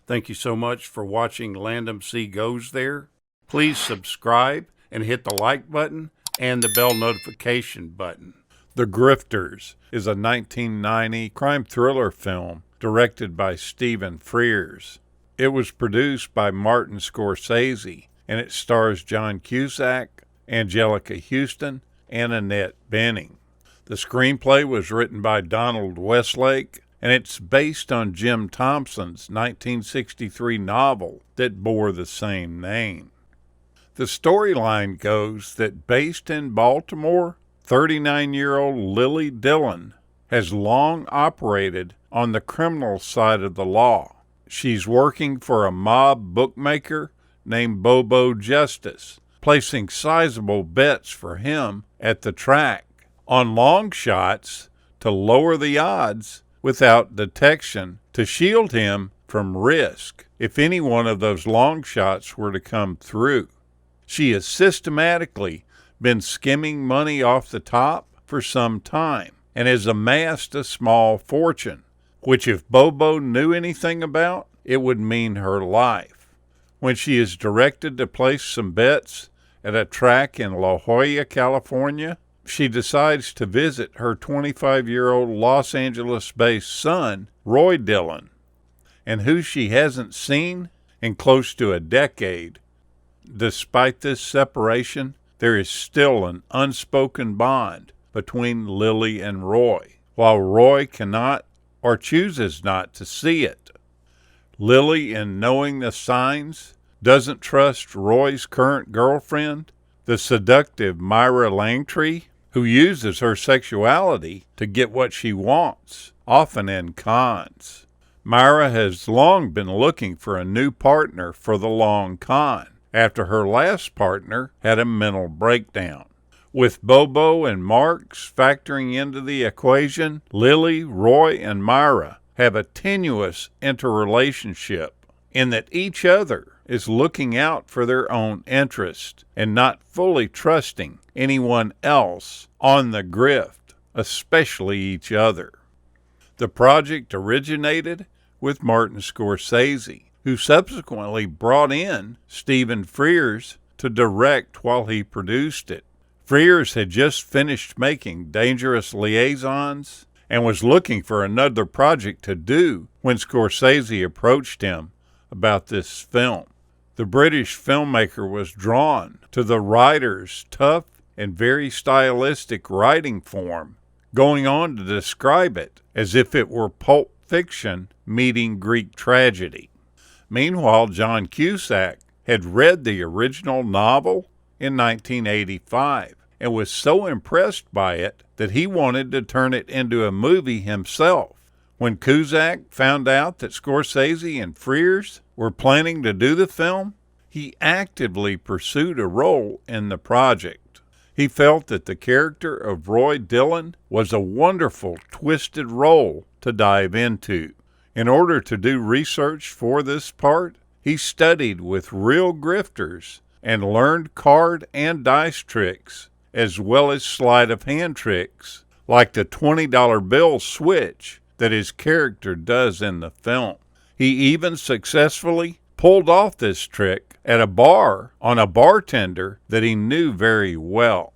Thank you so much for watching Landumc Goes There. Please subscribe and hit the like button and the bell notification button. The Grifters is a 1990 crime thriller film directed by Stephen Frears. It was produced by Martin Scorsese, and it stars John Cusack, Anjelica Huston, and Annette Bening. The screenplay was written by Donald Westlake, and it's based on Jim Thompson's 1963 novel that bore the same name. The storyline goes that based in Baltimore, 39-year-old Lily Dillon has long operated on the criminal side of the law. She's working for a mob bookmaker named Bobo Justice, placing sizable bets for him at the track on long shots to lower the odds without detection to shield him from risk if any one of those long shots were to come through. She has systematically been skimming money off the top for some time and has amassed a small fortune, which if Bobo knew anything about, it would mean her life. When she is directed to place some bets at a track in La Jolla, California, she decides to visit her 25-year-old Los Angeles-based son, Roy Dillon, and who she hasn't seen in close to a decade. Despite this separation, there is still an unspoken bond between Lily and Roy, while Roy cannot or chooses not to see it. Lily, in knowing the signs, doesn't trust Roy's current girlfriend, the seductive Myra Langtree, who uses her sexuality to get what she wants, often in cons. Myra has long been looking for a new partner for the long con, after her last partner had a mental breakdown. With Bobo and Marks factoring into the equation, Lily, Roy, and Myra have a tenuous interrelationship in that each other is looking out for their own interest and not fully trusting anyone else on the grift, especially each other. The project originated with Martin Scorsese, who subsequently brought in Stephen Frears to direct while he produced it. Frears had just finished making Dangerous Liaisons and was looking for another project to do when Scorsese approached him about this film. The British filmmaker was drawn to the writer's tough and very stylistic writing form, going on to describe it as if it were Pulp Fiction meeting Greek tragedy. Meanwhile, John Cusack had read the original novel in 1985 and was so impressed by it that he wanted to turn it into a movie himself. When Cusack found out that Scorsese and Frears were planning to do the film, he actively pursued a role in the project. He felt that the character of Roy Dillon was a wonderful, twisted role to dive into. In order to do research for this part, he studied with real grifters and learned card and dice tricks, as well as sleight of hand tricks, like the $20 bill switch that his character does in the film. He even successfully pulled off this trick at a bar on a bartender that he knew very well.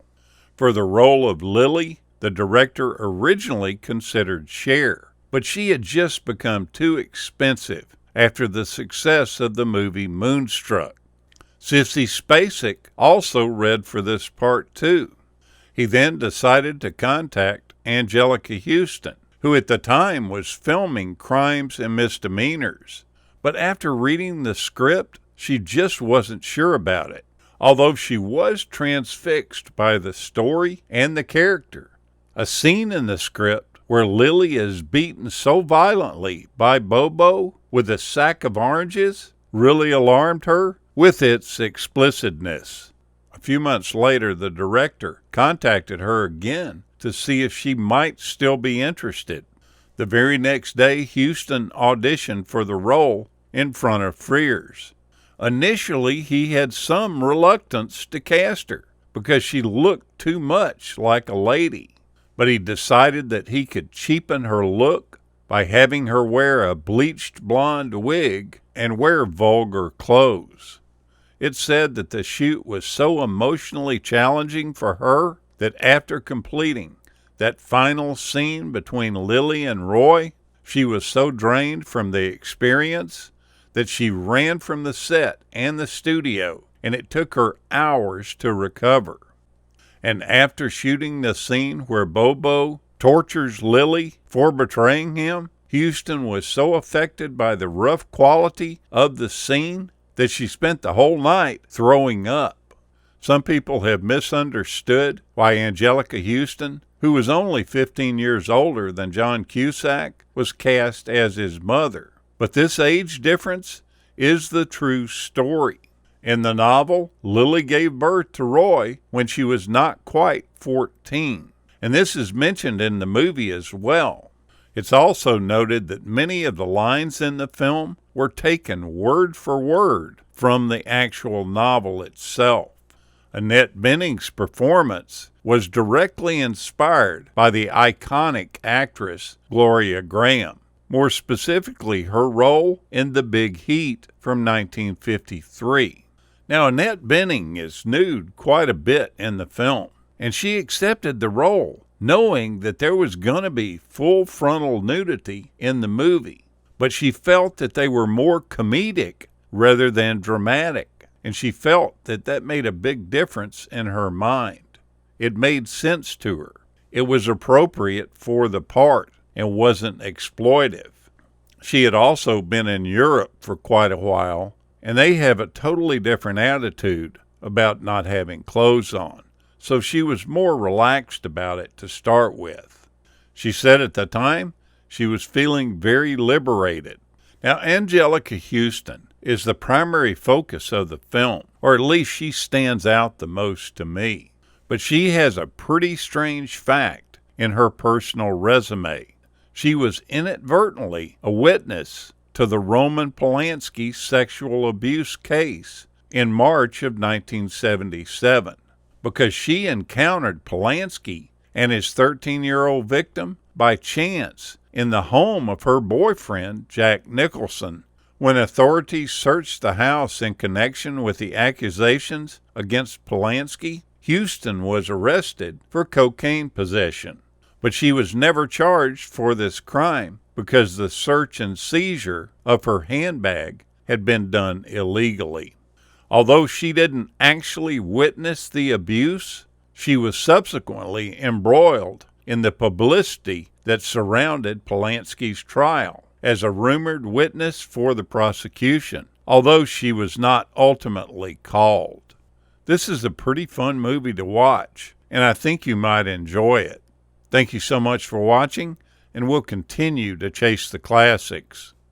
For the role of Lily, the director originally considered Cher, but she had just become too expensive after the success of the movie Moonstruck. Sissy Spacek also read for this part too. He then decided to contact Anjelica Huston, who at the time was filming Crimes and Misdemeanors. But after reading the script, she just wasn't sure about it, although she was transfixed by the story and the character. A scene in the script where Lily is beaten so violently by Bobo with a sack of oranges really alarmed her with its explicitness. A few months later, the director contacted her again to see if she might still be interested. The very next day, Huston auditioned for the role in front of Frears. Initially, he had some reluctance to cast her because she looked too much like a lady, but he decided that he could cheapen her look by having her wear a bleached blonde wig and wear vulgar clothes. It said that the shoot was so emotionally challenging for her that after completing that final scene between Lily and Roy, she was so drained from the experience that she ran from the set and the studio, and it took her hours to recover. And after shooting the scene where Bobo tortures Lily for betraying him, Huston was so affected by the rough quality of the scene that she spent the whole night throwing up. Some people have misunderstood why Anjelica Huston, who was only 15 years older than John Cusack, was cast as his mother. But this age difference is the true story. In the novel, Lily gave birth to Roy when she was not quite 14, and this is mentioned in the movie as well. It's also noted that many of the lines in the film were taken word for word from the actual novel itself. Annette Bening's performance was directly inspired by the iconic actress Gloria Graham, more specifically her role in The Big Heat from 1953. Now, Annette Bening is nude quite a bit in the film, and she accepted the role knowing that there was going to be full frontal nudity in the movie, but she felt that they were more comedic rather than dramatic, and she felt that that made a big difference in her mind. It made sense to her. It was appropriate for the part and wasn't exploitive. She had also been in Europe for quite a while, and they have a totally different attitude about not having clothes on, so she was more relaxed about it to start with. She said at the time she was feeling very liberated. Now, Anjelica Huston is the primary focus of the film, or at least she stands out the most to me. But she has a pretty strange fact in her personal resume. She was inadvertently a witness to the Roman Polanski sexual abuse case in March of 1977, because she encountered Polanski and his 13-year-old victim by chance in the home of her boyfriend, Jack Nicholson. When authorities searched the house in connection with the accusations against Polanski, Huston was arrested for cocaine possession. But she was never charged for this crime because the search and seizure of her handbag had been done illegally. Although she didn't actually witness the abuse, she was subsequently embroiled in the publicity that surrounded Polanski's trial as a rumored witness for the prosecution, although she was not ultimately called. This is a pretty fun movie to watch, and I think you might enjoy it. Thank you so much for watching, and we'll continue to chase the classics.